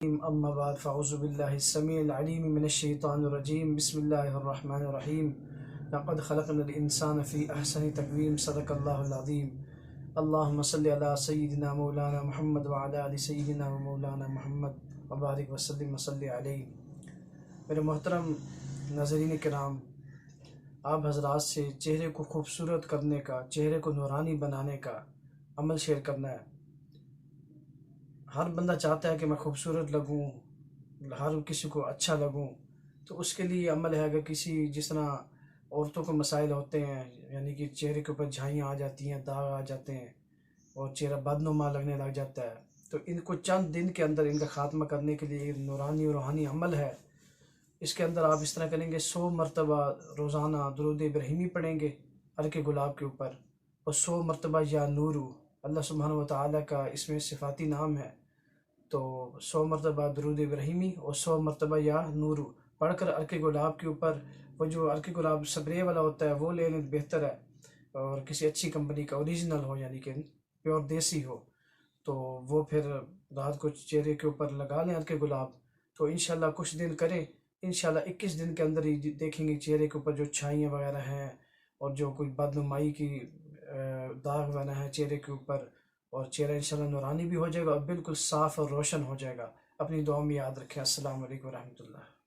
اما بعد فاعوذ باللہ السمیع العلیم من الشیطان الرجیم بسم اللہ الرحمن الرحیم لقد خلقنا الانسان فی احسن تقویم صدق اللہ العظیم اللہم صلی علی سیدنا مولانا محمد وعلی آل سیدنا مولانا محمد وبارک وسلم وصلی علیہ۔ میرے محترم ناظرین کرام، آپ حضرات سے چہرے کو خوبصورت کرنے کا، چہرے کو نورانی بنانے کا عمل شیئر کرنا ہے۔ ہر بندہ چاہتا ہے کہ میں خوبصورت لگوں، ہر کسی کو اچھا لگوں، تو اس کے لیے عمل ہے، اگر جس طرح عورتوں کو مسائل ہوتے ہیں، یعنی کہ چہرے کے اوپر جھائیاں آ جاتی ہیں، داغ آ جاتے ہیں اور چہرہ بدنما لگنے لگ جاتا ہے، تو ان کو چند دن کے اندر ان کا خاتمہ کرنے کے لیے نورانی اور روحانی عمل ہے۔ اس کے اندر آپ اس طرح کریں گے، 100 مرتبہ روزانہ درود ابراہیمی پڑھیں گے عرق گلاب کے اوپر، اور 100 مرتبہ یا نورو، اللہ سبحانہ و تعالیٰ کا اس میں صفاتی نام ہے، تو 100 مرتبہ درود ابراہیمی اور 100 مرتبہ یا نورو پڑھ کر عرق گلاب کے اوپر، وہ جو عرق گلاب سپرے والا ہوتا ہے وہ لے لیں بہتر ہے، اور کسی اچھی کمپنی کا اوریجنل ہو، یعنی کہ پیور دیسی ہو، تو وہ پھر رات کو چہرے کے اوپر لگا لیں عرق گلاب، تو انشاءاللہ کچھ دن کریں، انشاءاللہ 21 دن کے اندر ہی دیکھیں گے چہرے کے اوپر جو چھائیاں وغیرہ ہیں اور جو کوئی بدنمائی کی داغ وغیرہ ہیں چہرے کے اوپر، اور چہرہ انشاءاللہ نورانی بھی ہو جائے گا اور بالکل صاف اور روشن ہو جائے گا۔ اپنی دعا میں یاد رکھیں۔ السلام علیکم ورحمۃ اللہ۔